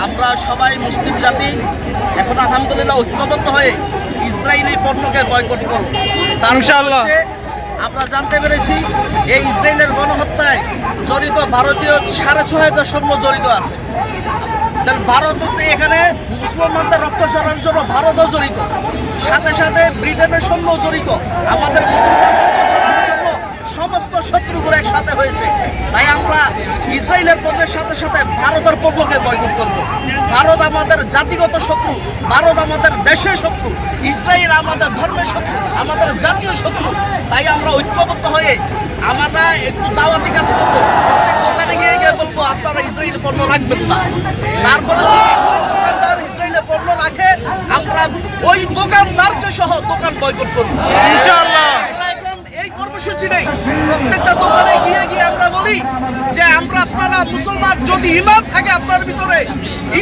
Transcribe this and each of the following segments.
আমরা সবাই মুসলিম জাতি এখন আলহামদুলিল্লাহ ঐক্যবদ্ধ হয়ে ইসরায়েলি পণ্যকে বয়কট করব। তার ইনশাআল্লাহ। আমরা জানতে পেরেছি এই ইসরায়েলের গণহত্যায় জড়িত ভারতীয় 6,500 সৈন্য জড়িত আছে। তাহলে ভারত এখানে মুসলমানদের রক্ত ঝরানোর জন্য ভারতও জড়িত, সাথে সাথে ব্রিটেনের সৈন্য জড়িত। আমাদের মুসলমান রক্ত ঝরানোর জন্য সমস্ত শত্রুগুলো একসাথে হয়েছে। তাই আমরা ইসরায়েলের পণ্যের সাথে সাথে ভারতের পণ্যকে বয়কট করব। ভারত আমাদের জাতিগত শত্রু, ভারত আমাদের দেশের শত্রু, ইসরায়েল আমাদের ধর্মের শত্রু, আমাদের জাতীয় শত্রু। তাই আমরা ঐক্যবদ্ধ হয়ে আমরা একটু দাওয়াতি কাজ করবো, প্রত্যেক দোকানে গিয়ে গিয়ে বলবো আপনারা ইসরায়েল পণ্য রাখবেন না। তারপরে যদি কোনো দোকানদার ইসরায়েলের পণ্য রাখে আমরা ওই দোকানদারকে সহ দোকান বয়কট করবো ইনশাআল্লাহ। আমরা এখন এই কর্মসূচি নেই, প্রত্যেকটা দোকানে গিয়ে গিয়ে আমরা বলি যে আমরা আপনারা মুসলমান যদি ঈমান থাকে আপনার ভিতরে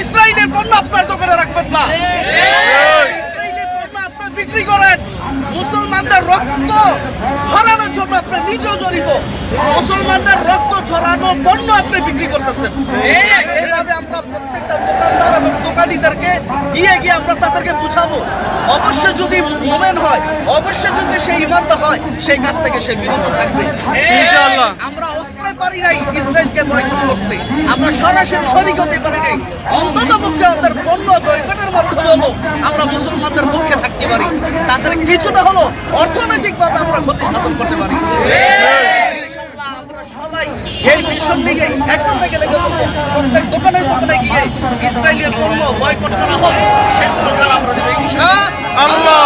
ইসরায়েলের পণ্য আপনার দোকানে রাখবেন না। ইসরায়েলের পণ্য আপনি বিক্রি করেন, মুসলমানদের রক্ত ঝরানোর জন্য আপনি নিজেও জড়িত, মুসলমানদের রক্ত ঝরানো পণ্য আপনি বিক্রি করতেছেন। এইভাবে আমরা প্রত্যেকটা দোকানদার এবং দোকানিদেরকে গিয়ে গিয়ে আমরা তাদেরকে বুঝাবো। অবশ্যই যদি মোমেন হয়, অবশ্যই যদি সে ইমানদার হয়, সেই কাজ থেকে সে বিরত থাকবে ইনশাআল্লাহ। আমরা অস্ত্রে পারি নাই ইসরায়েলকে বয়কট করতে, আমরা সরাসরি শরিক হতে পারি নাই। অন্তত পক্ষে ওদের পণ্য বয়কটের মাধ্যমে হলো আমরা মুসলমানদের পক্ষে থাকতে পারি, তাদের কিছুটা হলো অর্থনৈতিকভাবে আমরা ক্ষতি সাধন করতে পারি। ইনশাআল্লাহ আমরা সবাই এই মিশন নিয়ে এখন থেকে লেগে বলবো, প্রত্যেক দোকানে দোকানে গিয়ে ইসরায়েলের পণ্য বয়কট করা হোক, সেই স্লোগান আমরা দেব ইনশাআল্লাহ।